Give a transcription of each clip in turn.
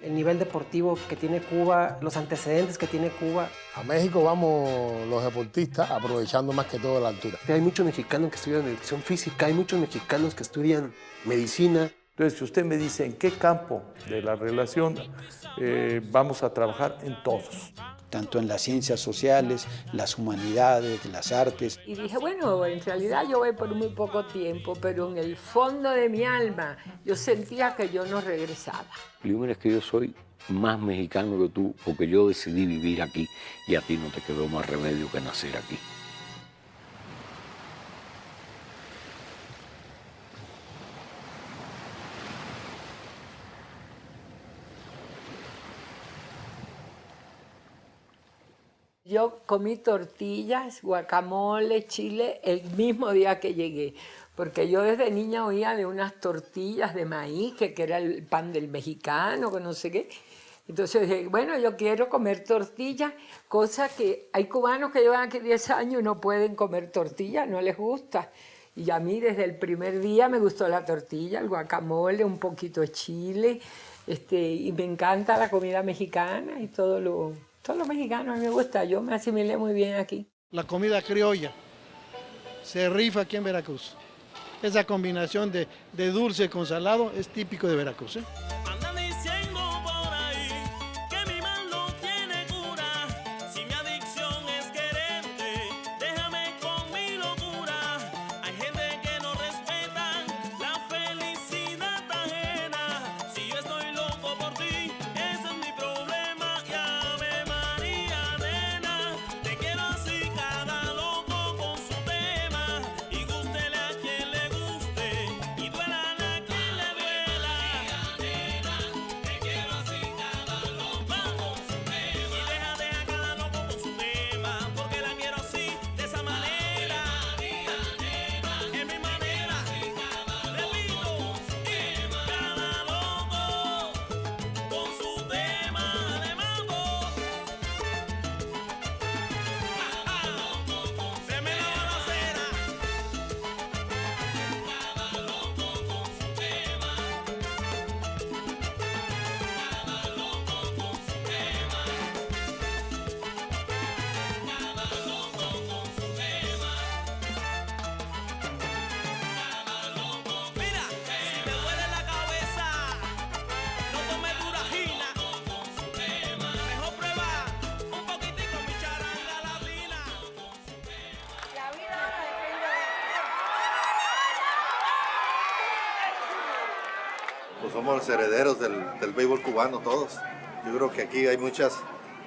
el nivel deportivo que tiene Cuba, los antecedentes que tiene Cuba. A México vamos los deportistas aprovechando más que todo la altura. Hay muchos mexicanos que estudian educación física, hay muchos mexicanos que estudian medicina. Entonces, si usted me dice en qué campo de la relación vamos a trabajar, en todos. Tanto en las ciencias sociales, las humanidades, las artes. Y dije, bueno, en realidad yo voy por muy poco tiempo, pero en el fondo de mi alma yo sentía que yo no regresaba. Primero es que yo soy más mexicano que tú, porque yo decidí vivir aquí y a ti no te quedó más remedio que nacer aquí. Yo comí tortillas, guacamole, chile el mismo día que llegué, porque yo desde niña oía de unas tortillas de maíz, que era el pan del mexicano, que no sé qué. Entonces dije, bueno, yo quiero comer tortillas, cosa que hay cubanos que llevan aquí 10 años y no pueden comer tortillas, no les gusta. Y a mí desde el primer día me gustó la tortilla, el guacamole, un poquito de chile, y me encanta la comida mexicana y todo lo mexicano a mí me gusta, yo me asimilé muy bien aquí. La comida criolla se rifa aquí en Veracruz. Esa combinación de dulce con salado es típico de Veracruz, ¿eh? Pues somos los herederos del béisbol cubano todos. Yo creo que aquí hay muchas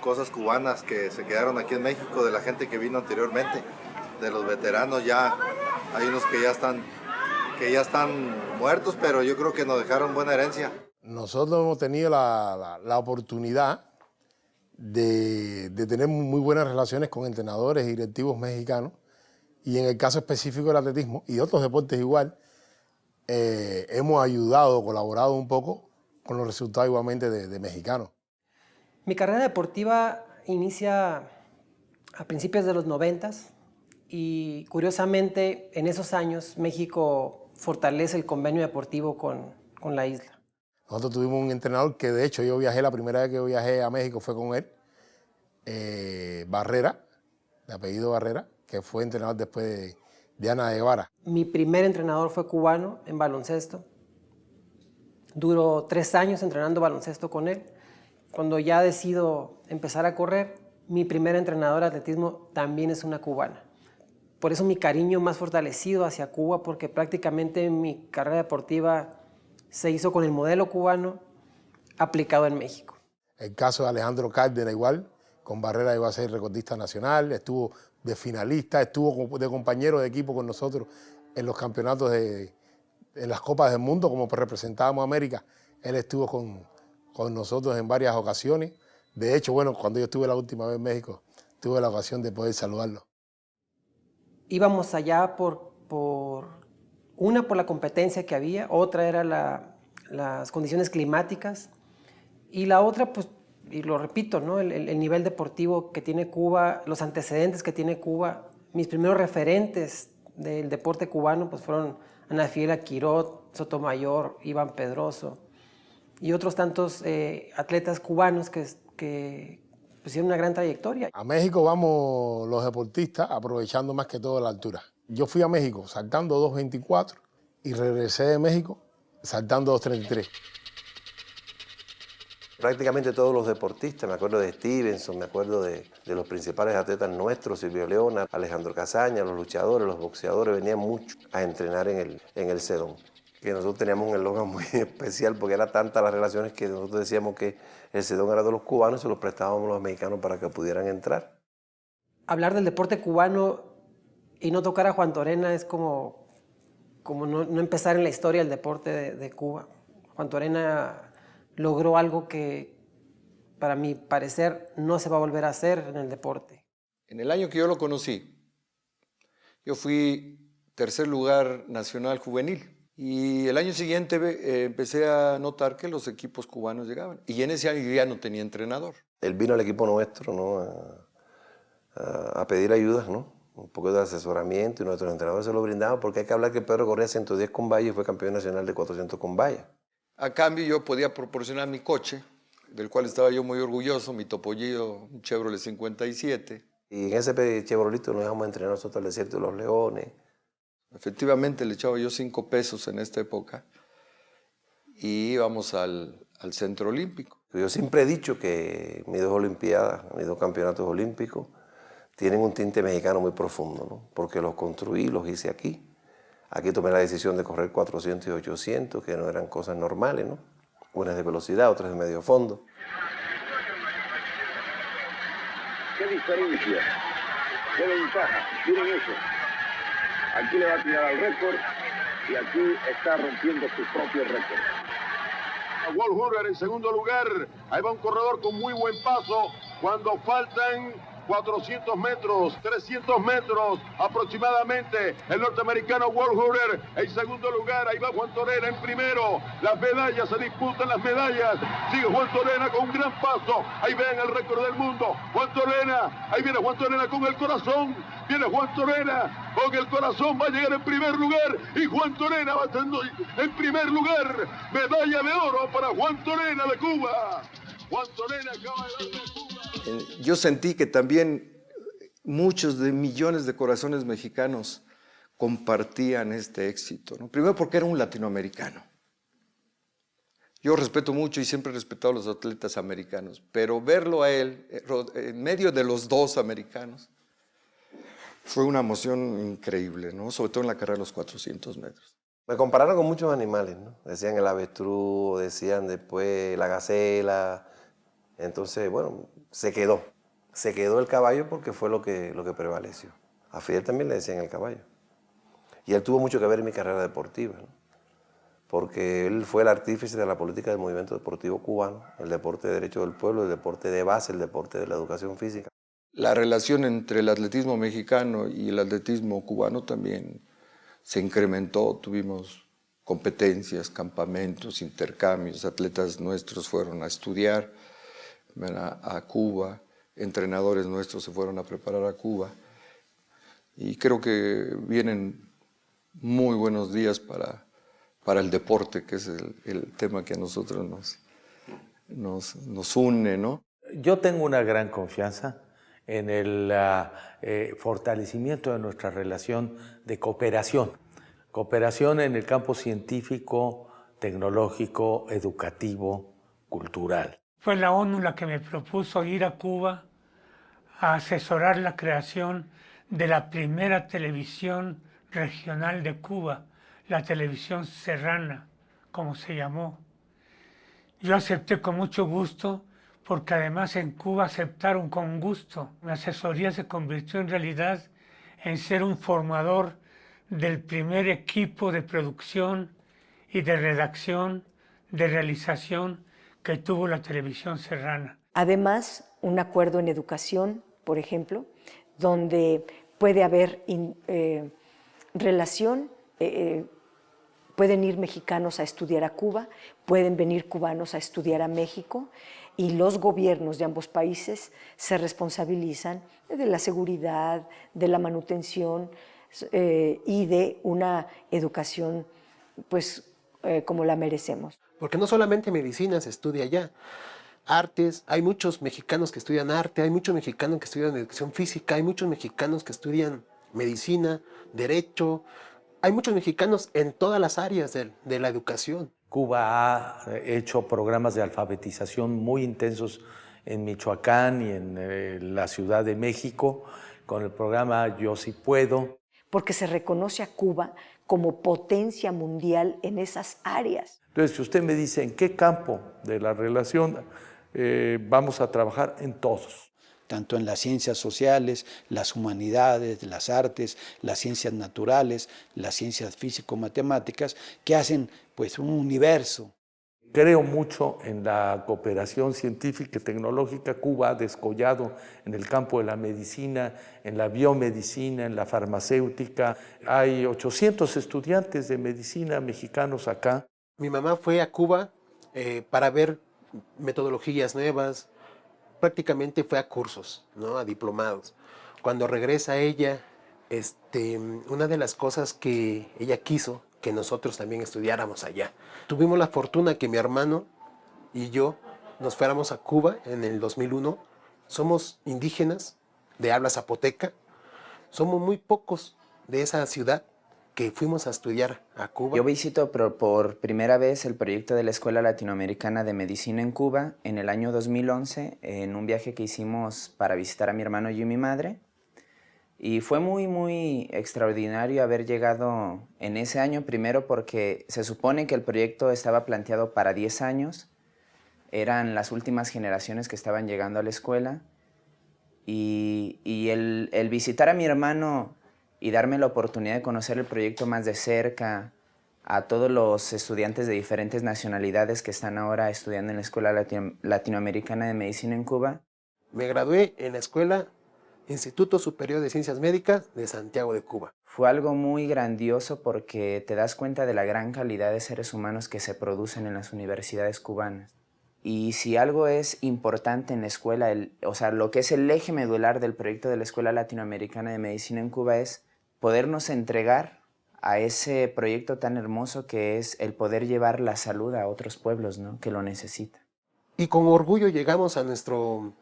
cosas cubanas que se quedaron aquí en México de la gente que vino anteriormente, de los veteranos. Ya hay unos que ya están muertos, pero yo creo que nos dejaron buena herencia. Nosotros hemos tenido la oportunidad de tener muy buenas relaciones con entrenadores y directivos mexicanos, y en el caso específico del atletismo y otros deportes igual, hemos ayudado, colaborado un poco con los resultados igualmente de mexicanos. Mi carrera deportiva inicia a principios de los 90s y curiosamente en esos años México fortalece el convenio deportivo con la isla. Nosotros tuvimos un entrenador que de hecho yo viajé, la primera vez que yo viajé a México fue con él, Barrera, de apellido Barrera, que fue entrenador después de Ana de Guevara. Mi primer entrenador fue cubano en baloncesto. Duró 3 años entrenando baloncesto con él. Cuando ya decido empezar a correr, mi primer entrenador de atletismo también es una cubana. Por eso mi cariño más fortalecido hacia Cuba, porque prácticamente mi carrera deportiva se hizo con el modelo cubano aplicado en México. El caso de Alejandro Cárdenas igual, con Barrera iba a ser recordista nacional, estuvo de finalista, estuvo de compañero de equipo con nosotros en los campeonatos en las Copas del Mundo, como representábamos a América. Él estuvo con nosotros en varias ocasiones. De hecho, bueno, cuando yo estuve la última vez en México, tuve la ocasión de poder saludarlo. Íbamos allá por la competencia que había, otra era las condiciones climáticas y la otra, pues, y lo repito, ¿no? el nivel deportivo que tiene Cuba, los antecedentes que tiene Cuba. Mis primeros referentes del deporte cubano pues fueron Ana Fiera Quirot, Sotomayor, Iván Pedroso. y otros tantos atletas cubanos que hicieron una gran trayectoria. A México vamos los deportistas aprovechando más que todo la altura. Yo fui a México saltando 2.24 y regresé de México saltando 2.33. Prácticamente todos los deportistas, me acuerdo de Stevenson, me acuerdo de los principales atletas nuestros, Silvio Leona, Alejandro Casaña, los luchadores, los boxeadores, venían mucho a entrenar en el Sedón. Que nosotros teníamos un eslogan muy especial porque era tantas las relaciones que nosotros decíamos que el Sedón era de los cubanos y se los prestábamos a los mexicanos para que pudieran entrar. Hablar del deporte cubano y no tocar a Juan Torena es como no empezar en la historia del deporte de Cuba. Juan Torena logró algo que, para mi parecer, no se va a volver a hacer en el deporte. En el año que yo lo conocí, yo fui tercer lugar nacional juvenil. Y el año siguiente empecé a notar que los equipos cubanos llegaban. Y en ese año yo ya no tenía entrenador. Él vino al equipo nuestro, ¿no? a pedir ayudas, ¿no? Un poco de asesoramiento, y nuestros entrenadores se lo brindaban, porque hay que hablar que Pedro corría 110 con valla y fue campeón nacional de 400 con valla. A cambio yo podía proporcionar mi coche, del cual estaba yo muy orgulloso, mi Topollillo, un Chevrolet 57. Y en ese Chevrolito nos íbamos a entrenar nosotros al Desierto de los Leones. Efectivamente le echaba yo 5 pesos en esta época y íbamos al Centro Olímpico. Yo siempre he dicho que mis 2 Olimpiadas, mis 2 campeonatos olímpicos, tienen un tinte mexicano muy profundo, ¿no? Porque los construí, los hice aquí. Aquí tomé la decisión de correr 400 y 800, que no eran cosas normales, ¿no? Unas de velocidad, otras de medio fondo. ¿Qué diferencia? ¿Qué ventaja? Miren eso. Aquí le va a tirar al récord y aquí está rompiendo su propio récord. Walt Hurrer en segundo lugar. Ahí va un corredor con muy buen paso cuando faltan 400 metros, 300 metros aproximadamente. El norteamericano Walt Hurrer en segundo lugar. Ahí va Juan Torena en primero. Las medallas, se disputan las medallas. Sigue Juan Torena con un gran paso. Ahí ven el récord del mundo. Juan Torena, ahí viene Juan Torena con el corazón. Viene Juan Torena con el corazón, va a llegar en primer lugar. Y Juan Torena va estando en primer lugar. Medalla de oro para Juan Torena de Cuba. Juan Torena acaba de darle a Cuba. Yo sentí que también muchos de millones de corazones mexicanos compartían este éxito, ¿no? Primero porque era un latinoamericano. Yo respeto mucho y siempre he respetado a los atletas americanos, pero verlo a él en medio de los 2 americanos fue una emoción increíble, ¿no? Sobre todo en la carrera de los 400 metros. Me compararon con muchos animales, ¿no? Decían el avestruz, decían después la gacela. Entonces, bueno, se quedó el caballo porque fue lo que prevaleció. A Fidel también le decían el caballo. Y él tuvo mucho que ver en mi carrera deportiva, ¿no? Porque él fue el artífice de la política del movimiento deportivo cubano, el deporte de derecho del pueblo, el deporte de base, el deporte de la educación física. La relación entre el atletismo mexicano y el atletismo cubano también se incrementó. Tuvimos competencias, campamentos, intercambios. Atletas nuestros fueron a estudiar a Cuba, entrenadores nuestros se fueron a preparar a Cuba. Y creo que vienen muy buenos días para el deporte, que es el tema que a nosotros nos une, ¿no? Yo tengo una gran confianza en el fortalecimiento de nuestra relación de cooperación. Cooperación en el campo científico, tecnológico, educativo, cultural. Fue la ONU la que me propuso ir a Cuba a asesorar la creación de la primera televisión regional de Cuba, la televisión serrana, como se llamó. Yo acepté con mucho gusto, porque además en Cuba aceptaron con gusto. Mi asesoría se convirtió en realidad en ser un formador del primer equipo de producción y de redacción, de realización que tuvo la televisión serrana. Además, un acuerdo en educación, por ejemplo, donde puede haber relación, pueden ir mexicanos a estudiar a Cuba, pueden venir cubanos a estudiar a México, y los gobiernos de ambos países se responsabilizan de la seguridad, de la manutención y de una educación pues como la merecemos. Porque no solamente medicina se estudia allá, artes, hay muchos mexicanos que estudian arte, hay muchos mexicanos que estudian educación física, hay muchos mexicanos que estudian medicina, derecho, hay muchos mexicanos en todas las áreas de la educación. Cuba ha hecho programas de alfabetización muy intensos en Michoacán y en la Ciudad de México, con el programa Yo Sí Puedo. Porque se reconoce a Cuba como potencia mundial en esas áreas. Entonces, si usted me dice en qué campo de la relación vamos a trabajar, en todos. Tanto en las ciencias sociales, las humanidades, las artes, las ciencias naturales, las ciencias físico-matemáticas, que hacen pues un universo. Creo mucho en la cooperación científica y tecnológica. Cuba ha descollado en el campo de la medicina, en la biomedicina, en la farmacéutica. Hay 800 estudiantes de medicina mexicanos acá. Mi mamá fue a Cuba para ver metodologías nuevas, prácticamente fue a cursos, ¿no? A diplomados. Cuando regresa ella, una de las cosas que ella quiso que nosotros también estudiáramos allá. Tuvimos la fortuna que mi hermano y yo nos fuéramos a Cuba en el 2001. Somos indígenas de habla zapoteca. Somos muy pocos de esa ciudad que fuimos a estudiar a Cuba. Yo visito por primera vez el proyecto de la Escuela Latinoamericana de Medicina en Cuba en el año 2011, en un viaje que hicimos para visitar a mi hermano y a mi madre. Y fue muy, muy extraordinario haber llegado en ese año, primero porque se supone que el proyecto estaba planteado para 10 años, eran las últimas generaciones que estaban llegando a la escuela, y el visitar a mi hermano y darme la oportunidad de conocer el proyecto más de cerca, a todos los estudiantes de diferentes nacionalidades que están ahora estudiando en la Escuela Latinoamericana de Medicina en Cuba. Me gradué en la escuela Instituto Superior de Ciencias Médicas de Santiago de Cuba. Fue algo muy grandioso porque te das cuenta de la gran calidad de seres humanos que se producen en las universidades cubanas. Y si algo es importante en la escuela, o sea, lo que es el eje medular del proyecto de la Escuela Latinoamericana de Medicina en Cuba es podernos entregar a ese proyecto tan hermoso que es el poder llevar la salud a otros pueblos, ¿no? Que lo necesitan. Y con orgullo llegamos a nuestro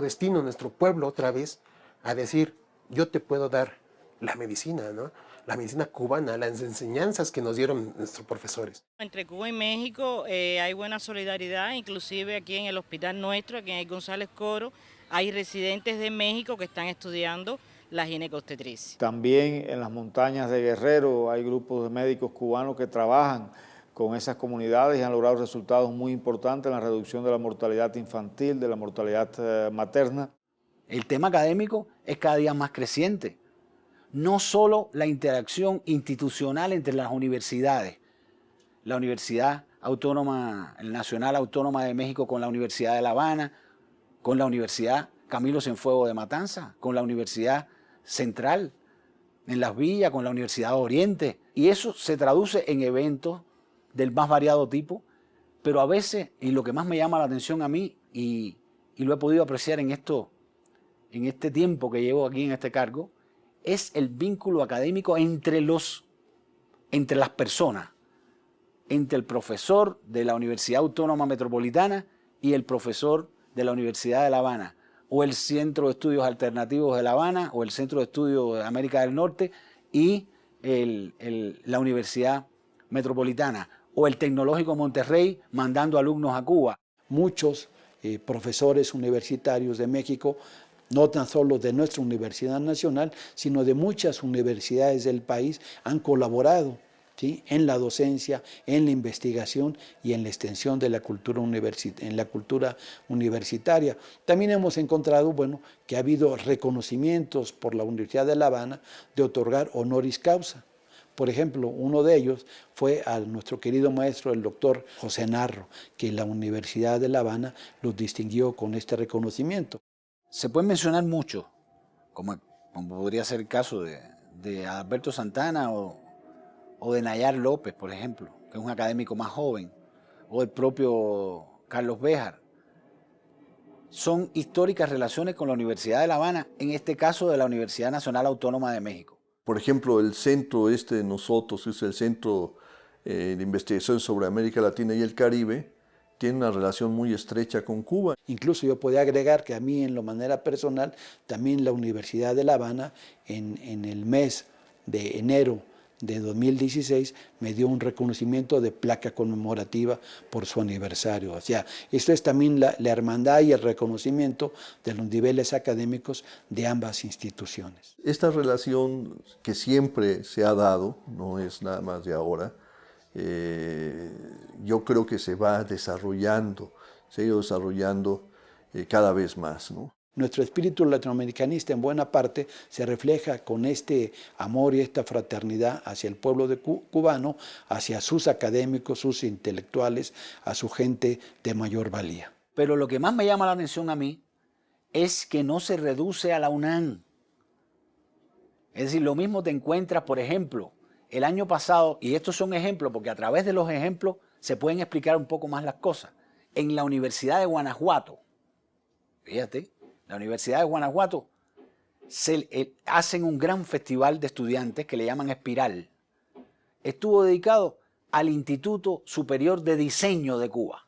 destino, nuestro pueblo otra vez, a decir, yo te puedo dar la medicina, ¿no? La medicina cubana, las enseñanzas que nos dieron nuestros profesores. Entre Cuba y México hay buena solidaridad, inclusive aquí en el hospital nuestro, aquí en el González Coro, hay residentes de México que están estudiando la ginecobstetricia. También en las montañas de Guerrero hay grupos de médicos cubanos que trabajan con esas comunidades y han logrado resultados muy importantes en la reducción de la mortalidad infantil, de la mortalidad materna. El tema académico es cada día más creciente. No solo la interacción institucional entre las universidades, la Universidad Autónoma, Nacional Autónoma de México con la Universidad de La Habana, con la Universidad Camilo Cienfuegos de Matanzas, con la Universidad Central en Las Villas, con la Universidad de Oriente. Y eso se traduce en eventos del más variado tipo, pero a veces, y lo que más me llama la atención a mí, y lo he podido apreciar en este tiempo que llevo aquí en este cargo, es el vínculo académico entre las personas, entre el profesor de la Universidad Autónoma Metropolitana y el profesor de la Universidad de La Habana, o el Centro de Estudios Alternativos de La Habana, o el Centro de Estudios de América del Norte y la Universidad Metropolitana, o el Tecnológico Monterrey mandando alumnos a Cuba. Muchos profesores universitarios de México, no tan solo de nuestra Universidad Nacional, sino de muchas universidades del país, han colaborado, ¿sí?, en la docencia, en la investigación y en la extensión de la cultura universitaria. También hemos encontrado, bueno, que ha habido reconocimientos por la Universidad de La Habana de otorgar honoris causa. Por ejemplo, uno de ellos fue a nuestro querido maestro, el doctor José Narro, que la Universidad de La Habana los distinguió con este reconocimiento. Se puede mencionar mucho, como podría ser el caso de Alberto Santana o de Nayar López, por ejemplo, que es un académico más joven, o el propio Carlos Béjar. Son históricas relaciones con la Universidad de La Habana, en este caso de la Universidad Nacional Autónoma de México. Por ejemplo, el centro de nosotros es el centro de investigación sobre América Latina y el Caribe, tiene una relación muy estrecha con Cuba. Incluso yo podría agregar que a mí, en la manera personal, también la Universidad de La Habana, en el mes de enero de 2016, me dio un reconocimiento de placa conmemorativa por su aniversario. O sea, esto es también la hermandad y el reconocimiento de los niveles académicos de ambas instituciones. Esta relación que siempre se ha dado, no es nada más de ahora, yo creo que se va desarrollando, se ha ido desarrollando cada vez más, ¿no? Nuestro espíritu latinoamericanista en buena parte se refleja con este amor y esta fraternidad hacia el pueblo cubano, hacia sus académicos, sus intelectuales, a su gente de mayor valía. Pero lo que más me llama la atención a mí es que no se reduce a la UNAM. Es decir, lo mismo te encuentras, por ejemplo, el año pasado, y estos son ejemplos porque a través de los ejemplos se pueden explicar un poco más las cosas, en la Universidad de Guanajuato, fíjate, la Universidad de Guanajuato hacen un gran festival de estudiantes que le llaman Espiral. Estuvo dedicado al Instituto Superior de Diseño de Cuba.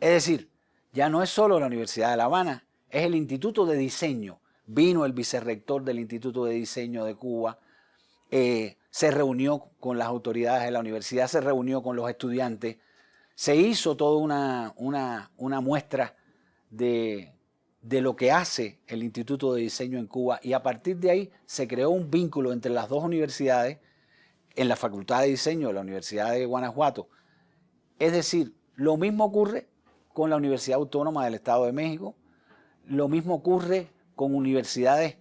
Es decir, ya no es solo la Universidad de La Habana, es el Instituto de Diseño. Vino el vicerrector del Instituto de Diseño de Cuba, se reunió con las autoridades de la universidad, se reunió con los estudiantes, se hizo toda una muestra de lo que hace el Instituto de Diseño en Cuba, y a partir de ahí se creó un vínculo entre las dos universidades en la Facultad de Diseño de la Universidad de Guanajuato. Es decir, lo mismo ocurre con la Universidad Autónoma del Estado de México, lo mismo ocurre con universidades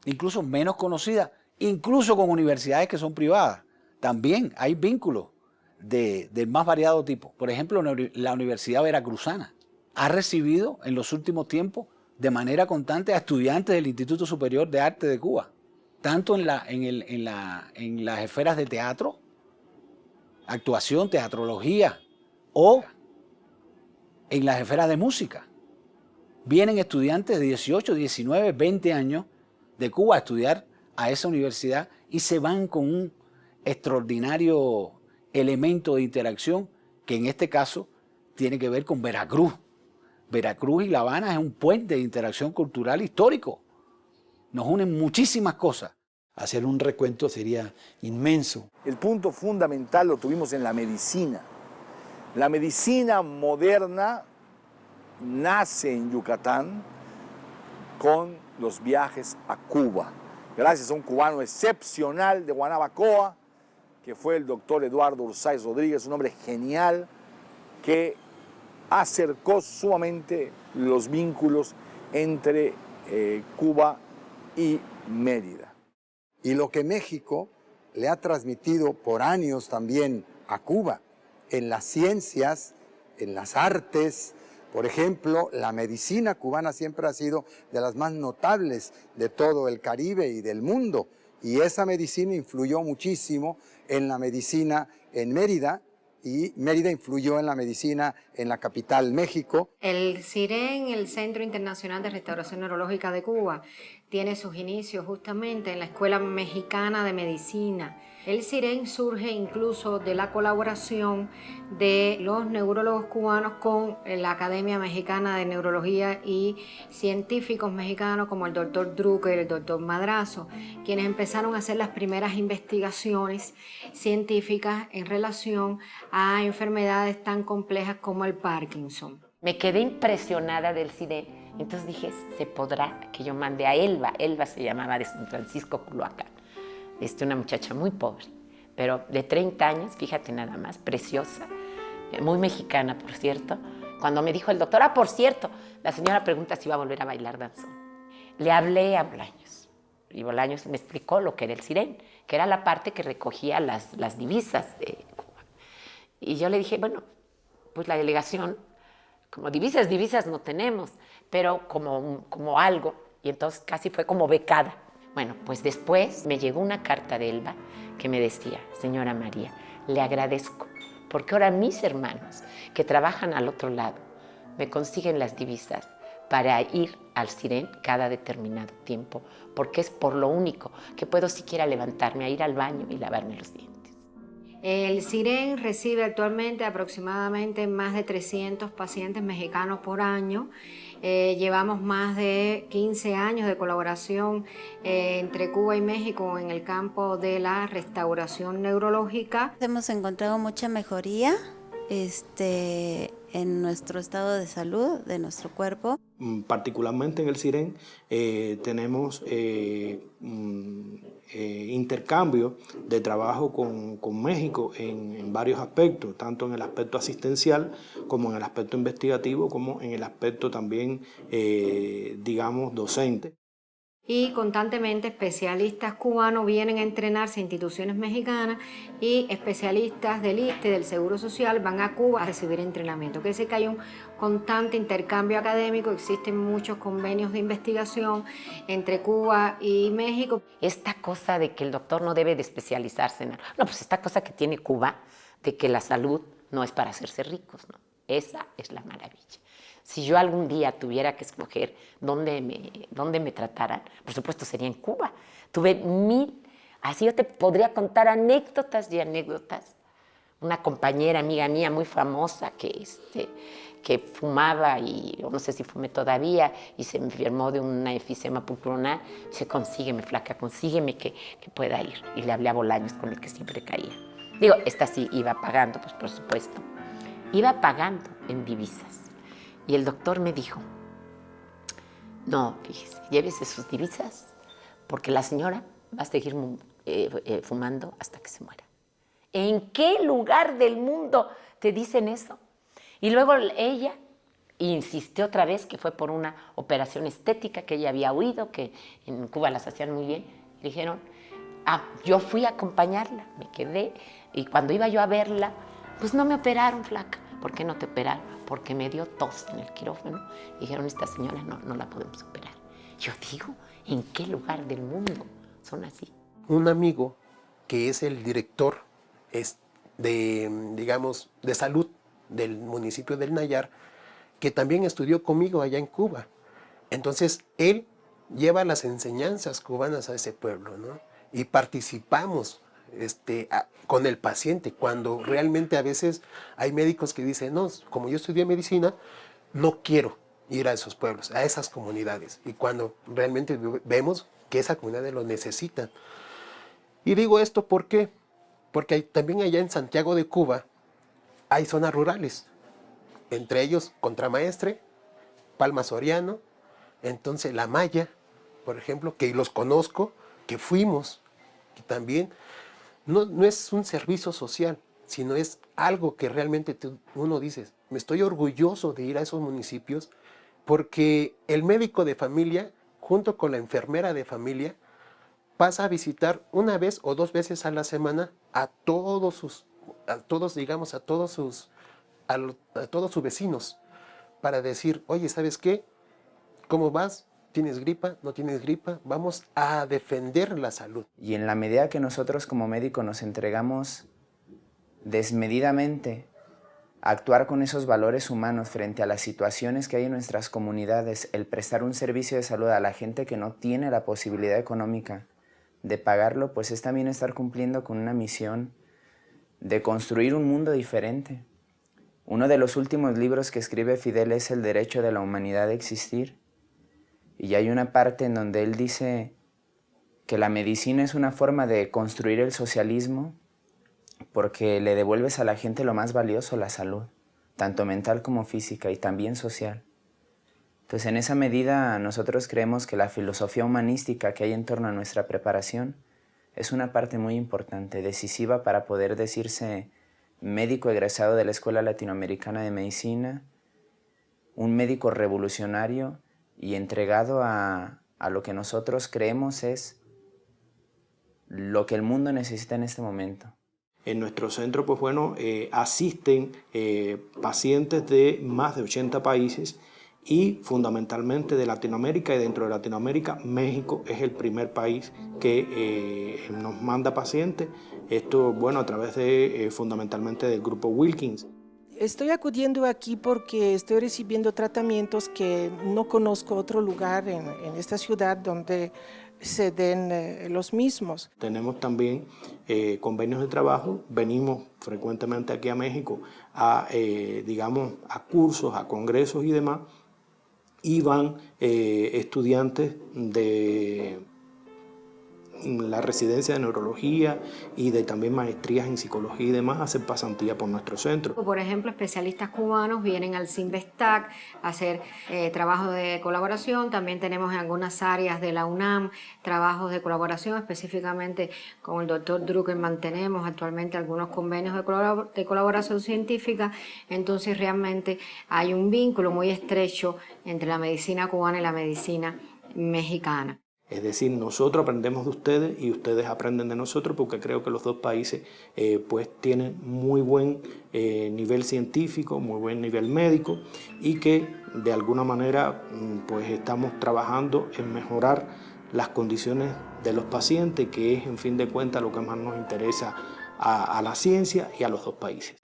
incluso menos conocidas, incluso con universidades que son privadas. También hay vínculos del más variado tipo. Por ejemplo, la Universidad Veracruzana ha recibido en los últimos tiempos de manera constante a estudiantes del Instituto Superior de Arte de Cuba, tanto en las esferas de teatro, actuación, teatrología, o en las esferas de música. Vienen estudiantes de 18, 19, 20 años de Cuba a estudiar a esa universidad y se van con un extraordinario elemento de interacción que en este caso tiene que ver con Veracruz. Veracruz y La Habana es un puente de interacción cultural histórico. Nos unen muchísimas cosas. Hacer un recuento sería inmenso. El punto fundamental lo tuvimos en la medicina. La medicina moderna nace en Yucatán con los viajes a Cuba. Gracias a un cubano excepcional de Guanabacoa, que fue el doctor Eduardo Ursáez Rodríguez, un hombre genial que acercó sumamente los vínculos entre Cuba y Mérida. Y lo que México le ha transmitido por años también a Cuba, en las ciencias, en las artes. Por ejemplo, la medicina cubana siempre ha sido de las más notables de todo el Caribe y del mundo. Y esa medicina influyó muchísimo en la medicina en Mérida, y Mérida influyó en la medicina en la capital, México. El CIREN, el Centro Internacional de Restauración Neurológica de Cuba, tiene sus inicios justamente en la Escuela Mexicana de Medicina. El CIREN surge incluso de la colaboración de los neurólogos cubanos con la Academia Mexicana de Neurología y científicos mexicanos como el doctor Drucker, el doctor Madrazo, quienes empezaron a hacer las primeras investigaciones científicas en relación a enfermedades tan complejas como el Parkinson. Me quedé impresionada del CIREN. Entonces dije, ¿se podrá que yo mande a Elba? Elba se llamaba, de San Francisco, Culhuacán. Una muchacha muy pobre, pero de 30 años, fíjate nada más, preciosa, muy mexicana, por cierto. Cuando me dijo el doctor, por cierto, la señora pregunta si iba a volver a bailar danzón. Le hablé a Bolaños, y Bolaños me explicó lo que era el CIREN, que era la parte que recogía las divisas de Cuba. Y yo le dije, bueno, pues la delegación, como divisas no tenemos, pero como algo, y entonces casi fue como becada. Bueno, pues después me llegó una carta de Elba que me decía, señora María, le agradezco, porque ahora mis hermanos que trabajan al otro lado me consiguen las divisas para ir al CIREN cada determinado tiempo, porque es por lo único que puedo siquiera levantarme a ir al baño y lavarme los dientes. El CIREN recibe actualmente aproximadamente más de 300 pacientes mexicanos por año. Llevamos más de 15 años de colaboración entre Cuba y México en el campo de la restauración neurológica. Hemos encontrado mucha mejoría en nuestro estado de salud, de nuestro cuerpo. Particularmente en el CIREN tenemos intercambio de trabajo con México en varios aspectos, tanto en el aspecto asistencial como en el aspecto investigativo, como en el aspecto también, digamos, docente. Y constantemente especialistas cubanos vienen a entrenarse a instituciones mexicanas y especialistas del ISSSTE, del Seguro Social, van a Cuba a recibir entrenamiento. Quiere decir que hay un constante intercambio académico, existen muchos convenios de investigación entre Cuba y México. Esta cosa de que el doctor no debe de especializarse en algo. No, pues esta cosa que tiene Cuba, de que la salud no es para hacerse ricos, ¿no? Esa es la maravilla. Si yo algún día tuviera que escoger dónde me trataran, por supuesto sería en Cuba. Tuve 1000, así yo te podría contar anécdotas y anécdotas. Una compañera, amiga mía muy famosa que fumaba, y no sé si fume todavía, y se enfermó de una efisema pulmonar, dice, consígueme, flaca, consígueme que pueda ir. Y le hablé a Bolaños, con el que siempre caía. Digo, esta sí iba pagando, pues por supuesto. Iba pagando en divisas. Y el doctor me dijo, no, fíjese, llévese sus divisas porque la señora va a seguir fumando hasta que se muera. ¿En qué lugar del mundo te dicen eso? Y luego ella insistió otra vez que fue por una operación estética que ella había oído, que en Cuba las hacían muy bien. Le dijeron, yo fui a acompañarla, me quedé, y cuando iba yo a verla, pues no me operaron, flaca. ¿Por qué no te operaron? Porque me dio tos en el quirófano. Dijeron, esta señora no la podemos operar. Yo digo, ¿en qué lugar del mundo son así? Un amigo que es el director de salud del municipio del Nayar, que también estudió conmigo allá en Cuba. Entonces, él lleva las enseñanzas cubanas a ese pueblo, ¿no? Y participamos con el paciente, cuando realmente a veces hay médicos que dicen, no, como yo estudié medicina, no quiero ir a esos pueblos, a esas comunidades, y cuando realmente vemos que esa comunidad lo necesita. Y digo esto ¿por qué? Porque también allá en Santiago de Cuba hay zonas rurales, entre ellos Contramaestre, Palma Soriano, entonces La Maya, por ejemplo, que los conozco, que fuimos, que también no es un servicio social, sino es algo que realmente uno dice, me estoy orgulloso de ir a esos municipios, porque el médico de familia, junto con la enfermera de familia, pasa a visitar una vez o 2 veces a la semana a todos sus vecinos, para decir, oye, ¿sabes qué? ¿Cómo vas? ¿Tienes gripa? ¿No tienes gripa? Vamos a defender la salud. Y en la medida que nosotros como médicos nos entregamos desmedidamente a actuar con esos valores humanos frente a las situaciones que hay en nuestras comunidades, el prestar un servicio de salud a la gente que no tiene la posibilidad económica de pagarlo, pues es también estar cumpliendo con una misión de construir un mundo diferente. Uno de los últimos libros que escribe Fidel es El derecho de la humanidad a existir. Y hay una parte en donde él dice que la medicina es una forma de construir el socialismo porque le devuelves a la gente lo más valioso, la salud, tanto mental como física y también social. Entonces, en esa medida, nosotros creemos que la filosofía humanística que hay en torno a nuestra preparación es una parte muy importante, decisiva para poder decirse médico egresado de la Escuela Latinoamericana de Medicina, un médico revolucionario y entregado a lo que nosotros creemos es lo que el mundo necesita en este momento. En nuestro centro, pues bueno, asisten pacientes de más de 80 países y fundamentalmente de Latinoamérica, y dentro de Latinoamérica, México es el primer país que nos manda pacientes. Esto, bueno, a través de fundamentalmente del grupo Wilkins. Estoy acudiendo aquí porque estoy recibiendo tratamientos que no conozco otro lugar en esta ciudad donde se den los mismos. Tenemos también convenios de trabajo, venimos frecuentemente aquí a México a, digamos, a cursos, a congresos y demás, y van estudiantes de la residencia de neurología y de también maestrías en psicología y demás a hacer pasantía por nuestro centro. Por ejemplo, especialistas cubanos vienen al CIMBESTAC a hacer trabajo de colaboración. También tenemos en algunas áreas de la UNAM trabajos de colaboración, específicamente con el doctor Druckerman tenemos actualmente algunos convenios de colaboración científica. Entonces realmente hay un vínculo muy estrecho entre la medicina cubana y la medicina mexicana. Es decir, nosotros aprendemos de ustedes y ustedes aprenden de nosotros, porque creo que los dos países pues tienen muy buen nivel científico, muy buen nivel médico, y que de alguna manera pues estamos trabajando en mejorar las condiciones de los pacientes, que es en fin de cuentas lo que más nos interesa a la ciencia y a los dos países.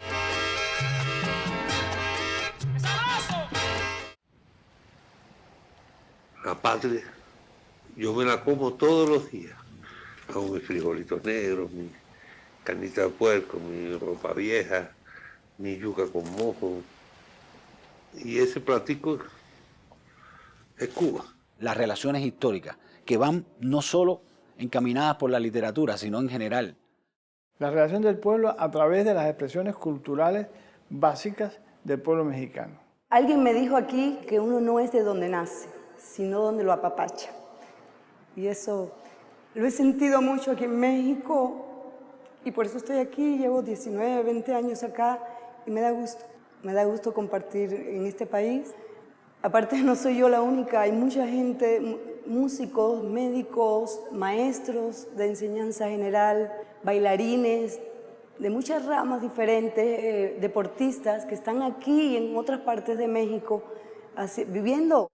La patria, yo me la como todos los días. Hago mis frijolitos negros, mi carnita de puerco, mi ropa vieja, mi yuca con mojo. Y ese platico es Cuba. Las relaciones históricas, que van no solo encaminadas por la literatura, sino en general. La relación del pueblo a través de las expresiones culturales básicas del pueblo mexicano. Alguien me dijo aquí que uno no es de donde nace, sino donde lo apapacha. Y eso lo he sentido mucho aquí en México y por eso estoy aquí, llevo 19, 20 años acá y me da gusto compartir en este país. Aparte no soy yo la única, hay mucha gente, músicos, médicos, maestros de enseñanza general, bailarines, de muchas ramas diferentes, deportistas que están aquí y en otras partes de México viviendo.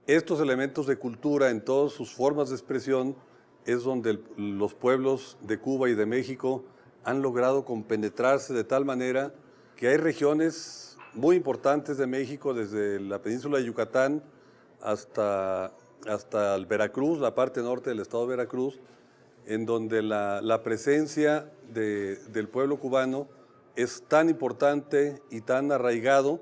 Estos elementos de cultura en todas sus formas de expresión es donde los pueblos de Cuba y de México han logrado compenetrarse de tal manera que hay regiones muy importantes de México, desde la península de Yucatán hasta el Veracruz, la parte norte del estado de Veracruz, en donde la presencia del pueblo cubano es tan importante y tan arraigado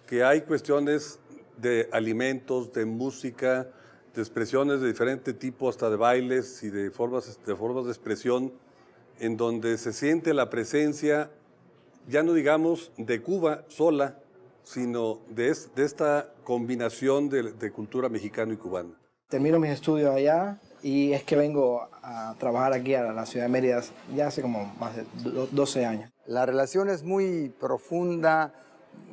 que hay cuestiones de alimentos, de música, de expresiones de diferente tipo, hasta de bailes y de formas de expresión, en donde se siente la presencia, ya no digamos de Cuba sola, sino de esta combinación de cultura mexicana y cubana. Termino mis estudios allá y es que vengo a trabajar aquí a la ciudad de Mérida ya hace como más de 12 años. La relación es muy profunda,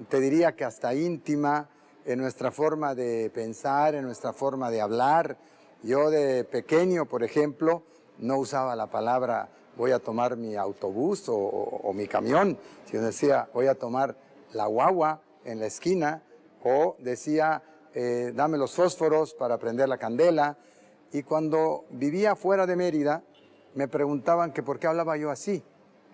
te diría que hasta íntima, en nuestra forma de pensar, en nuestra forma de hablar. Yo de pequeño, por ejemplo, no usaba la palabra voy a tomar mi autobús o mi camión, sino decía voy a tomar la guagua en la esquina, o decía dame los fósforos para prender la candela. Y cuando vivía fuera de Mérida, me preguntaban que por qué hablaba yo así.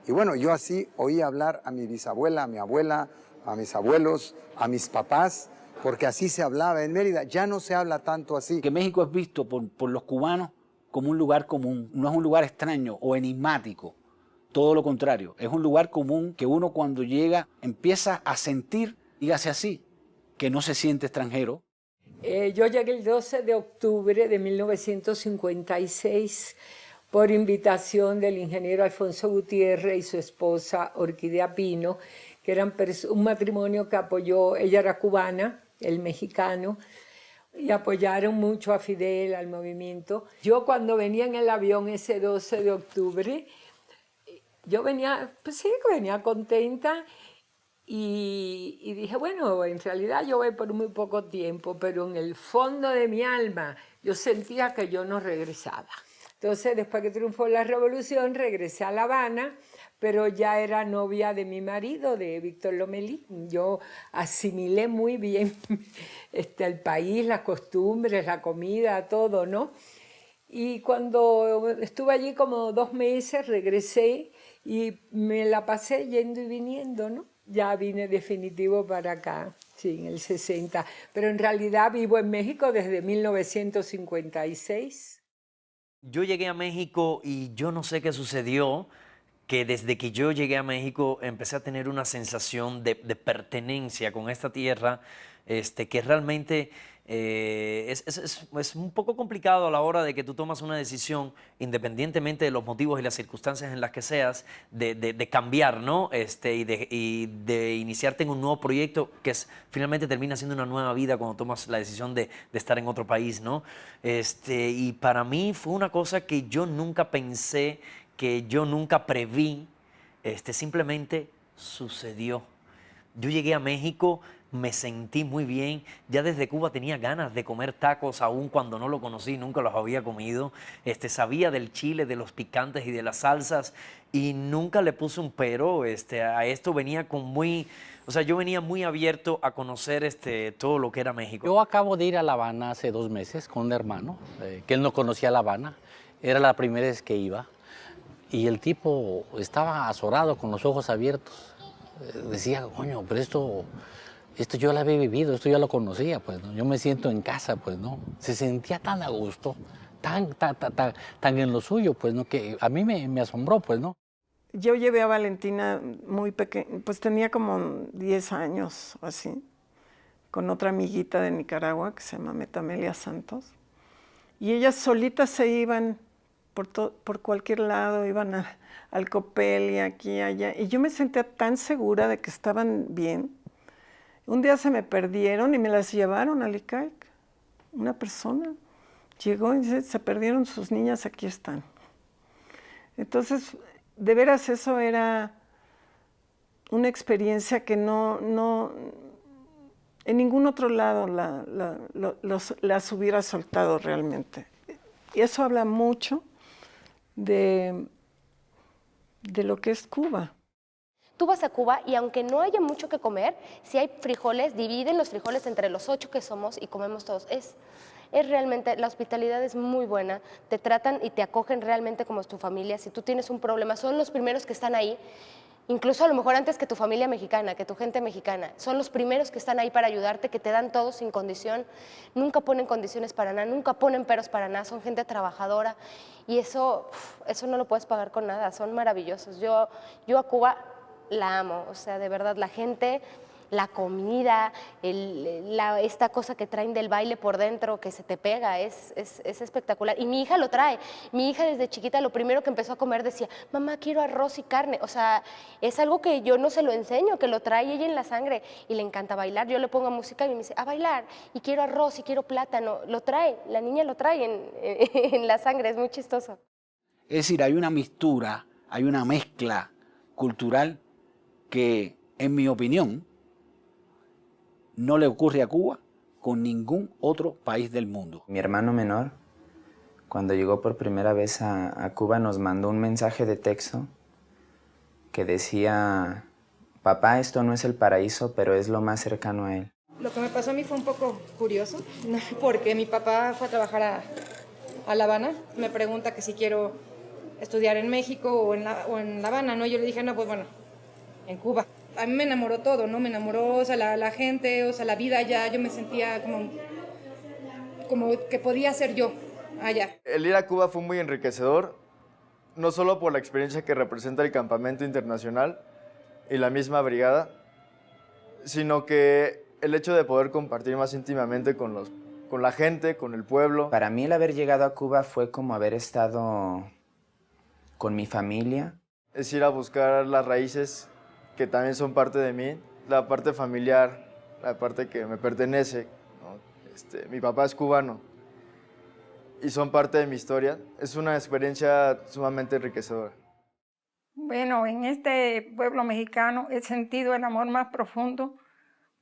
Y bueno, yo así oía hablar a mi bisabuela, a mi abuela, a mis abuelos, a mis papás, porque así se hablaba en Mérida. Ya no se habla tanto así. Que México es visto por los cubanos como un lugar común, no es un lugar extraño o enigmático, todo lo contrario, es un lugar común que uno cuando llega empieza a sentir, dígase así, que no se siente extranjero. Yo llegué el 12 de octubre de 1956 por invitación del ingeniero Alfonso Gutiérrez y su esposa Orquídea Pino, que eran un matrimonio que apoyó, ella era cubana, él mexicano, y apoyaron mucho a Fidel, al movimiento. Yo cuando venía en el avión ese 12 de octubre, yo venía, pues sí, venía contenta y dije, bueno, en realidad yo voy por muy poco tiempo, pero en el fondo de mi alma yo sentía que yo no regresaba. Entonces, después que triunfó la revolución, regresé a La Habana, pero ya era novia de mi marido, de Víctor Lomelí. Yo asimilé muy bien el país, las costumbres, la comida, todo, ¿no? Y cuando estuve allí como 2 meses, regresé y me la pasé yendo y viniendo, ¿no? Ya vine definitivo para acá, sí, en el 60. Pero en realidad vivo en México desde 1956. Yo llegué a México y yo no sé qué sucedió, que desde que yo llegué a México empecé a tener una sensación de pertenencia con esta tierra, que realmente es un poco complicado a la hora de que tú tomas una decisión, independientemente de los motivos y las circunstancias en las que seas, de cambiar, ¿no? Y de iniciarte en un nuevo proyecto que finalmente termina siendo una nueva vida cuando tomas la decisión de estar en otro país, ¿no? Y para mí fue una cosa que yo nunca pensé, que yo nunca preví, simplemente sucedió. Yo llegué a México, me sentí muy bien, ya desde Cuba tenía ganas de comer tacos, aún cuando no lo conocí, nunca los había comido, sabía del chile, de los picantes y de las salsas, y nunca le puse un pero, a esto venía yo venía muy abierto a conocer todo lo que era México. Yo acabo de ir a La Habana hace 2 meses con un hermano, que él no conocía La Habana, era la primera vez que iba, y el tipo estaba azorado con los ojos abiertos. Decía, coño, pero esto yo lo había vivido, esto ya lo conocía, pues, ¿no? Yo me siento en casa, pues, ¿no? Se sentía tan a gusto, tan en lo suyo, pues, ¿no? Que a mí me asombró, pues, ¿no? Yo llevé a Valentina muy pequeña, pues tenía como 10 años, así, con otra amiguita de Nicaragua que se llama Metamelia Santos. Y ellas solitas se iban por cualquier lado, iban al Copel y aquí, allá. Y yo me sentía tan segura de que estaban bien. Un día se me perdieron y me las llevaron al ICAIC. Una persona llegó y dice, se perdieron sus niñas, aquí están. Entonces, de veras eso era una experiencia que no en ningún otro lado las hubiera soltado realmente. Y eso habla mucho de lo que es Cuba. Tú vas a Cuba y aunque no haya mucho que comer, si hay frijoles, dividen los frijoles entre los 8 que somos y comemos todos. Es realmente, la hospitalidad es muy buena, te tratan y te acogen realmente como tu familia. Si tú tienes un problema, son los primeros que están ahí, incluso a lo mejor antes que tu familia mexicana, que tu gente mexicana. Son los primeros que están ahí para ayudarte, que te dan todo sin condición. Nunca ponen condiciones para nada, nunca ponen peros para nada, son gente trabajadora. Y eso no lo puedes pagar con nada, son maravillosos. Yo a Cuba la amo, o sea, de verdad, la gente, la comida, esta cosa que traen del baile por dentro, que se te pega, es espectacular. Y mi hija lo trae. Mi hija desde chiquita lo primero que empezó a comer decía, mamá, quiero arroz y carne. O sea, es algo que yo no se lo enseño, que lo trae ella en la sangre. Y le encanta bailar. Yo le pongo música y me dice, a bailar. Y quiero arroz y quiero plátano. Lo trae, la niña lo trae en la sangre, es muy chistoso. Es decir, hay una mixtura, hay una mezcla cultural que, en mi opinión, no le ocurre a Cuba con ningún otro país del mundo. Mi hermano menor, cuando llegó por primera vez a Cuba, nos mandó un mensaje de texto que decía, papá, esto no es el paraíso, pero es lo más cercano a él. Lo que me pasó a mí fue un poco curioso, porque mi papá fue a trabajar a La Habana. Me pregunta que si quiero estudiar en México o en La Habana, ¿no? Yo le dije, no, pues bueno, en Cuba. A mí me enamoró todo, ¿no? Me enamoró, o sea, la gente, o sea, la vida allá. Yo me sentía como que podía ser yo allá. El ir a Cuba fue muy enriquecedor, no solo por la experiencia que representa el campamento internacional y la misma brigada, sino que el hecho de poder compartir más íntimamente con la gente, con el pueblo. Para mí el haber llegado a Cuba fue como haber estado con mi familia. Es ir a buscar las raíces que también son parte de mí, la parte familiar, la parte que me pertenece, ¿no? Mi papá es cubano y son parte de mi historia. Es una experiencia sumamente enriquecedora. Bueno, en este pueblo mexicano he sentido el amor más profundo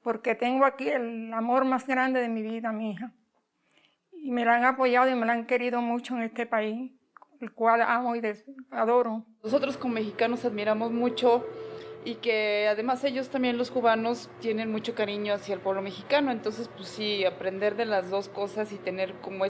porque tengo aquí el amor más grande de mi vida, mi hija. Y me la han apoyado y me la han querido mucho en este país, el cual amo y adoro. Nosotros como mexicanos admiramos mucho y que además ellos también, los cubanos, tienen mucho cariño hacia el pueblo mexicano. Entonces, pues sí, aprender de las dos cosas y tener como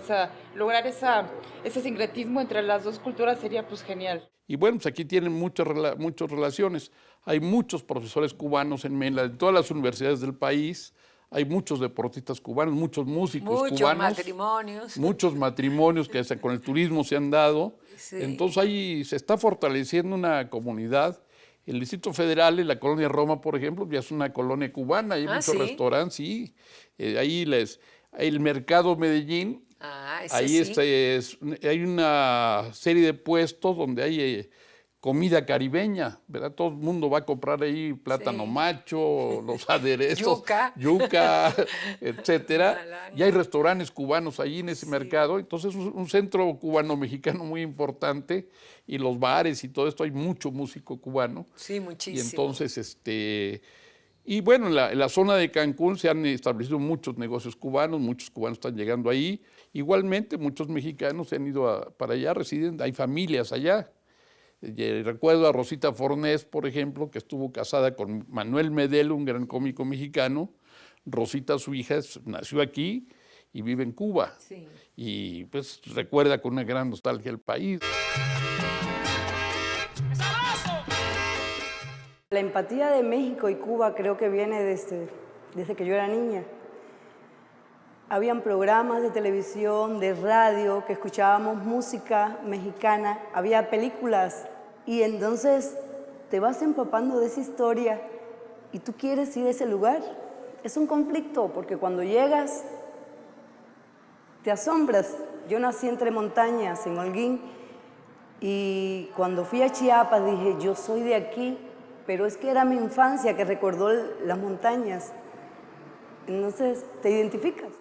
lograr ese sincretismo entre las dos culturas sería pues genial. Y bueno, pues aquí tienen muchas relaciones. Hay muchos profesores cubanos en todas las universidades del país. hay muchos deportistas cubanos, muchos músicos Muchos cubanos. matrimonios. Muchos matrimonios que con el turismo se han dado. Sí. Entonces ahí se está fortaleciendo una comunidad. El Distrito Federal, en la colonia Roma, por ejemplo, ya es una colonia cubana, hay muchos ¿sí? restaurantes, sí. Ahí el mercado Medellín, ahí sí. hay una serie de puestos donde hay comida caribeña, ¿verdad? Todo el mundo va a comprar ahí plátano macho, los aderezos, yuca, etcétera. Y hay restaurantes cubanos allí en ese mercado. Entonces es un centro cubano-mexicano muy importante. Y los bares y todo esto, hay mucho músico cubano. Sí, muchísimo. Y entonces, y bueno, en la zona de Cancún se han establecido muchos negocios cubanos, muchos cubanos están llegando ahí. Igualmente, muchos mexicanos se han ido para allá, residen, hay familias allá. Recuerdo a Rosita Fornés, por ejemplo, que estuvo casada con Manuel Medel, un gran cómico mexicano. Rosita, su hija, nació aquí y vive en Cuba. Sí. Y pues recuerda con una gran nostalgia el país. La empatía de México y Cuba creo que viene desde que yo era niña. Habían programas de televisión, de radio, que escuchábamos música mexicana, había películas, y entonces te vas empapando de esa historia y tú quieres ir a ese lugar. Es un conflicto, porque cuando llegas te asombras. Yo nací entre montañas, en Holguín, y cuando fui a Chiapas dije, yo soy de aquí, pero es que era mi infancia que recordó las montañas. Entonces te identificas.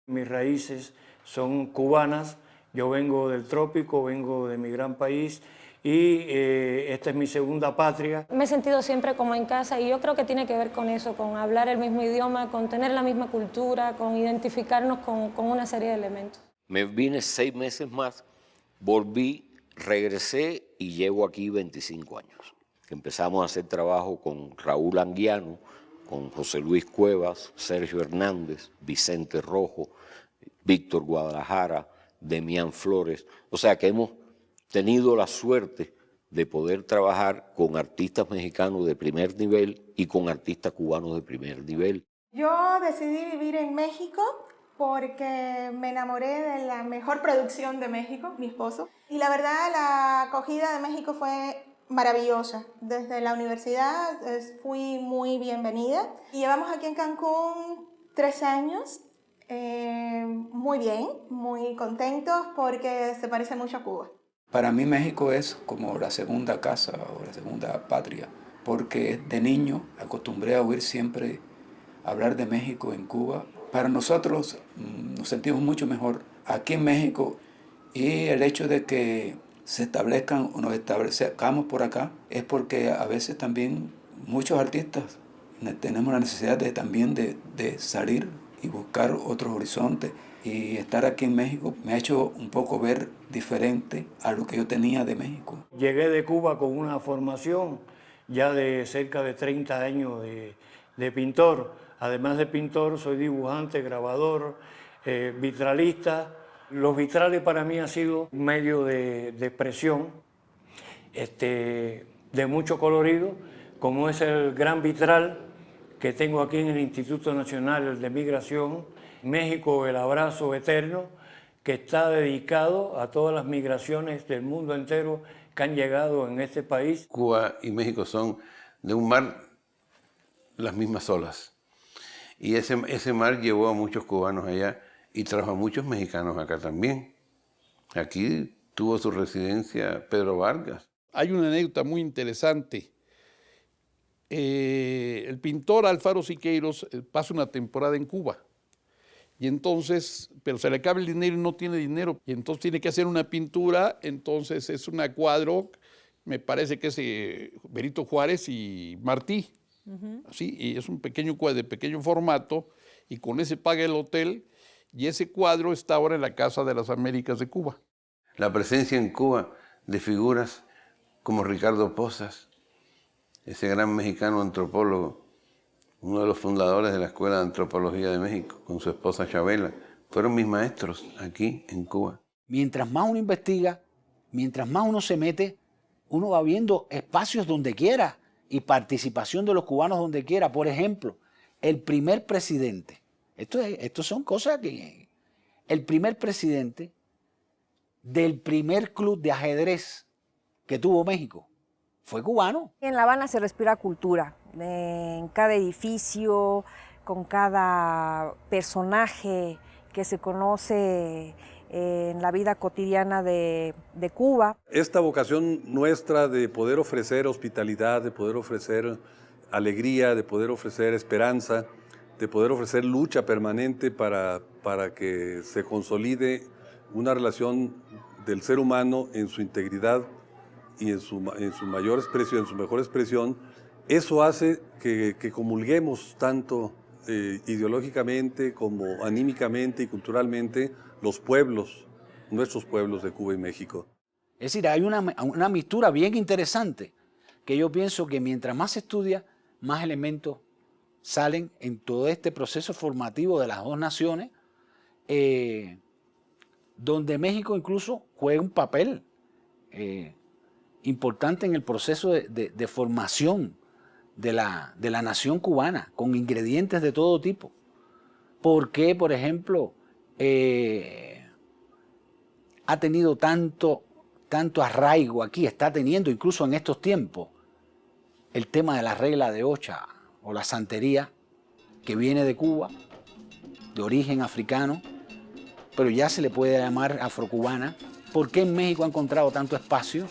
Mis raíces son cubanas, yo vengo del trópico, vengo de mi gran país y esta es mi segunda patria. Me he sentido siempre como en casa y yo creo que tiene que ver con eso, con hablar el mismo idioma, con tener la misma cultura, con identificarnos con una serie de elementos. Me vine 6 meses más, volví, regresé y llevo aquí 25 años. Empezamos a hacer trabajo con Raúl Anguiano, con José Luis Cuevas, Sergio Hernández, Vicente Rojo, Víctor Guadalajara, Demián Flores. O sea que hemos tenido la suerte de poder trabajar con artistas mexicanos de primer nivel y con artistas cubanos de primer nivel. Yo decidí vivir en México porque me enamoré de la mejor producción de México, mi esposo. Y la verdad, la acogida de México fue maravillosa. Desde la universidad fui muy bienvenida. Y llevamos aquí en Cancún 3 años, muy bien, muy contentos porque se parece mucho a Cuba. Para mí México es como la segunda casa o la segunda patria, porque de niño acostumbré a oír siempre hablar de México en Cuba. Para nosotros nos sentimos mucho mejor aquí en México, y el hecho de que se establezcan o nos establezcamos por acá es porque a veces también muchos artistas tenemos la necesidad también de salir y buscar otros horizontes, y estar aquí en México me ha hecho un poco ver diferente a lo que yo tenía de México. Llegué de Cuba con una formación ya de cerca de 30 años de pintor. Además de pintor, soy dibujante, grabador, vitralista. Los vitrales para mí han sido un medio de expresión de mucho colorido, como es el gran vitral que tengo aquí en el Instituto Nacional de Migración, México, el abrazo eterno, que está dedicado a todas las migraciones del mundo entero que han llegado en este país. Cuba y México son de un mar las mismas olas. Y ese mar llevó a muchos cubanos allá y trajo a muchos mexicanos acá también. Aquí tuvo su residencia Pedro Vargas. Hay una anécdota muy interesante. El pintor Alfaro Siqueiros pasa una temporada en Cuba. Y entonces, pero se le acaba el dinero y no tiene dinero. Y entonces tiene que hacer una pintura. Entonces es un cuadro, me parece que es Benito Juárez y Martí. Así, y es un pequeño cuadro de pequeño formato, y con ese paga el hotel, y ese cuadro está ahora en la Casa de las Américas de Cuba. La presencia en Cuba de figuras como Ricardo Posas, ese gran mexicano antropólogo, uno de los fundadores de la Escuela de Antropología de México, con su esposa Chabela, fueron mis maestros aquí en Cuba. Mientras más uno investiga, mientras más uno se mete, uno va viendo espacios donde quiera y participación de los cubanos donde quiera. Por ejemplo, el primer presidente, esto son cosas que, el primer presidente del primer club de ajedrez que tuvo México fue cubano. En La Habana se respira cultura, en cada edificio, con cada personaje que se conoce en la vida cotidiana de Cuba. Esta vocación nuestra de poder ofrecer hospitalidad, de poder ofrecer alegría, de poder ofrecer esperanza, de poder ofrecer lucha permanente para que se consolide una relación del ser humano en su integridad y en su mayor expresión, en su mejor expresión, eso hace que comulguemos tanto ideológicamente como anímicamente y culturalmente los pueblos, nuestros pueblos de Cuba y México. Es decir, hay una mistura bien interesante que yo pienso que mientras más se estudia, más elementos salen en todo este proceso formativo de las dos naciones, donde México incluso juega un papel importante en el proceso de formación de la nación cubana, con ingredientes de todo tipo. ¿Por qué, por ejemplo, ha tenido tanto arraigo aquí, está teniendo incluso en estos tiempos, el tema de la regla de Ocha o la santería, que viene de Cuba, de origen africano, pero ya se le puede llamar afrocubana? ¿Por qué en México ha encontrado tanto espacio?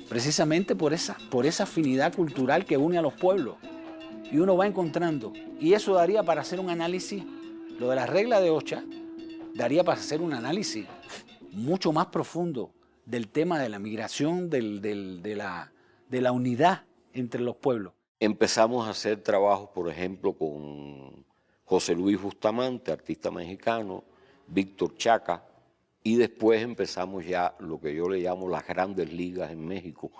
Precisamente por esa afinidad cultural que une a los pueblos. Y uno va encontrando. Y eso daría para hacer un análisis, lo de la regla de Ocha, daría para hacer un análisis mucho más profundo del tema de la migración, de la unidad entre los pueblos. Empezamos a hacer trabajos, por ejemplo, con José Luis Bustamante, artista mexicano, Víctor Chaca, y después empezamos ya lo que yo le llamo las grandes ligas en México.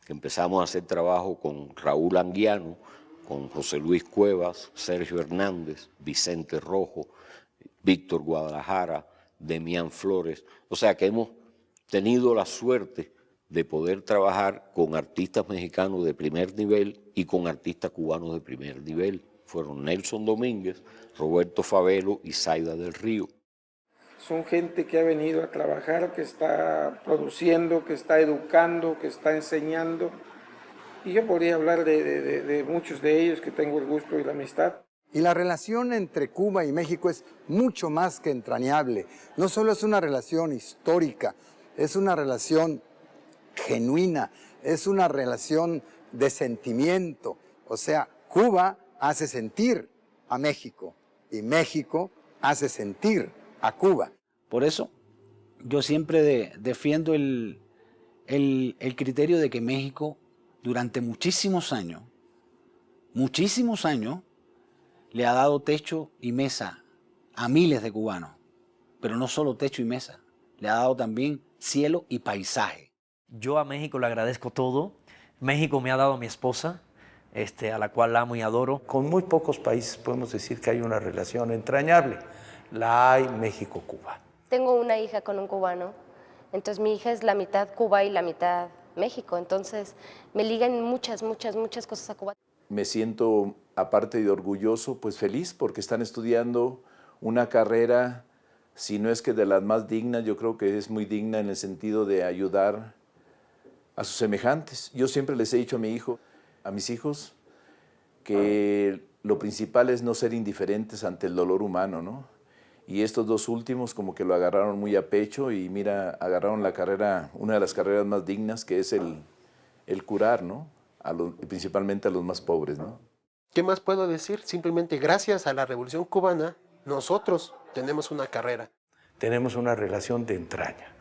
Empezamos a hacer trabajo con Raúl Anguiano, con José Luis Cuevas, Sergio Hernández, Vicente Rojo, Víctor Guadalajara, Demián Flores. O sea que hemos tenido la suerte de poder trabajar con artistas mexicanos de primer nivel y con artistas cubanos de primer nivel. Fueron Nelson Domínguez, Roberto Favelo y Zaida del Río. Son gente que ha venido a trabajar, que está produciendo, que está educando, que está enseñando. Y yo podría hablar de muchos de ellos, que tengo el gusto y la amistad. Y la relación entre Cuba y México es mucho más que entrañable. No solo es una relación histórica, es una relación genuina, es una relación de sentimiento. O sea, Cuba hace sentir a México y México hace sentir a Cuba. Por eso yo siempre defiendo el criterio de que México durante muchísimos años, le ha dado techo y mesa a miles de cubanos. Pero no solo techo y mesa, le ha dado también cielo y paisaje. Yo a México le agradezco todo. México me ha dado a mi esposa, a la cual amo y adoro. Con muy pocos países podemos decir que hay una relación entrañable. La hay México-Cuba. Tengo una hija con un cubano, entonces mi hija es la mitad Cuba y la mitad México, entonces me ligan muchas cosas a Cuba. Me siento, aparte de orgulloso, pues feliz porque están estudiando una carrera, si no es que de las más dignas, yo creo que es muy digna en el sentido de ayudar a sus semejantes. Yo siempre les he dicho a mis hijos, que lo principal es no ser indiferentes ante el dolor humano, ¿no? Y estos dos últimos como que lo agarraron muy a pecho y mira, agarraron la carrera, una de las carreras más dignas, que es el curar, ¿no? Principalmente a los más pobres, ¿no? ¿Qué más puedo decir? Simplemente gracias a la Revolución Cubana, nosotros tenemos una carrera. Tenemos una relación de entraña,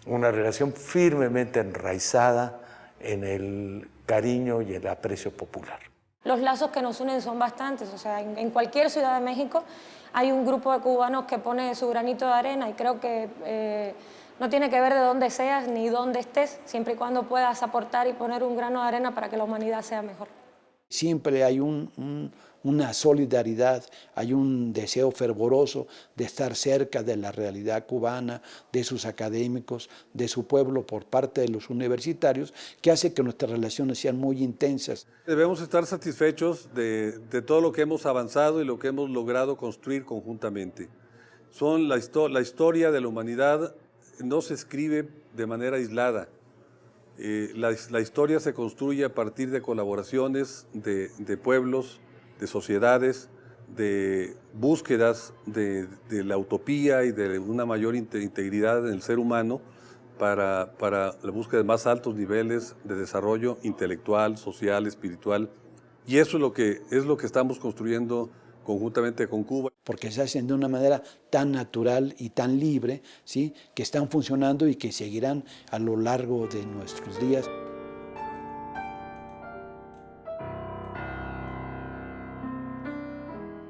una relación firmemente enraizada en el cariño y el aprecio popular. Los lazos que nos unen son bastantes, o sea, en cualquier ciudad de México hay un grupo de cubanos que pone su granito de arena y creo que no tiene que ver de dónde seas ni dónde estés, siempre y cuando puedas aportar y poner un grano de arena para que la humanidad sea mejor. Siempre hay una solidaridad, hay un deseo fervoroso de estar cerca de la realidad cubana, de sus académicos, de su pueblo por parte de los universitarios, que hace que nuestras relaciones sean muy intensas. Debemos estar satisfechos de todo lo que hemos avanzado y lo que hemos logrado construir conjuntamente. La historia de la humanidad no se escribe de manera aislada. La historia se construye a partir de colaboraciones de pueblos, de sociedades, de búsquedas de la utopía y de una mayor integridad en el ser humano para la búsqueda de más altos niveles de desarrollo intelectual, social, espiritual. Y eso es lo que estamos construyendo conjuntamente con Cuba. Porque se hacen de una manera tan natural y tan libre, ¿sí?, que están funcionando y que seguirán a lo largo de nuestros días.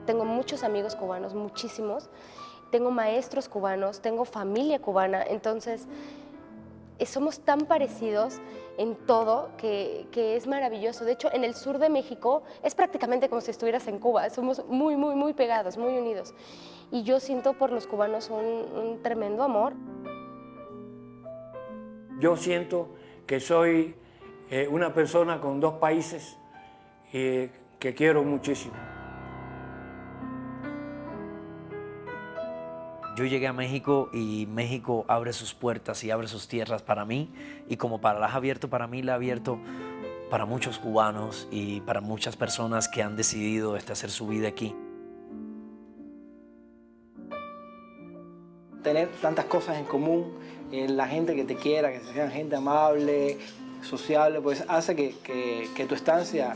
Tengo muchos amigos cubanos, muchísimos. Tengo maestros cubanos, tengo familia cubana, entonces somos tan parecidos en todo que es maravilloso. De hecho, en el sur de México es prácticamente como si estuvieras en Cuba. Somos muy, muy, muy pegados, muy unidos. Y yo siento por los cubanos un tremendo amor. Yo siento que soy una persona con dos países que quiero muchísimo. Yo llegué a México y México abre sus puertas y abre sus tierras para mí, y como para las ha abierto para mí, la ha abierto para muchos cubanos y para muchas personas que han decidido hacer su vida aquí. Tener tantas cosas en común, la gente que te quiera, que sean gente amable, sociable, pues hace que tu estancia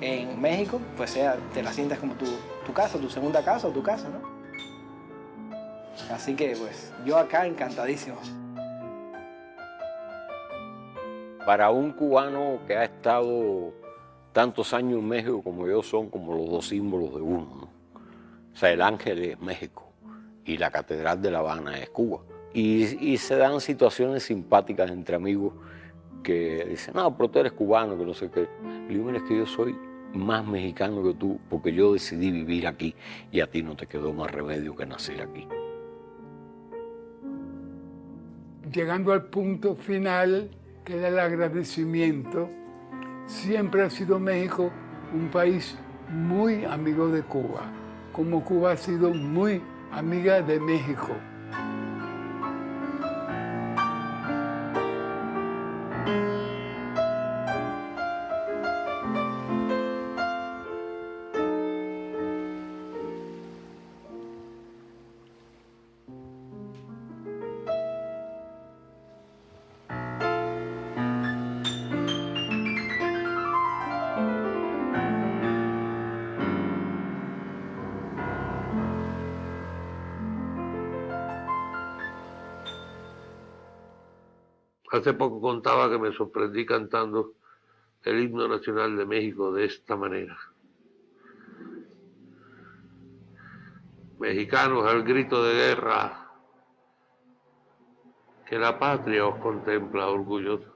en México pues te la sientas como tu casa, tu segunda casa o tu casa, ¿no? Así que pues yo acá encantadísimo. Para un cubano que ha estado tantos años en México como yo, son como los dos símbolos de uno, ¿no? O sea, el Ángel es México y la Catedral de La Habana es Cuba. Y se dan situaciones simpáticas entre amigos que dicen, no, pero tú eres cubano, que no sé qué. Y digo, mira, es que yo soy más mexicano que tú porque yo decidí vivir aquí y a ti no te quedó más remedio que nacer aquí. Llegando al punto final, que era el agradecimiento, siempre ha sido México un país muy amigo de Cuba, como Cuba ha sido muy amiga de México. Hace poco contaba que me sorprendí cantando el himno nacional de México de esta manera. Mexicanos al grito de guerra, que la patria os contempla orgullosa.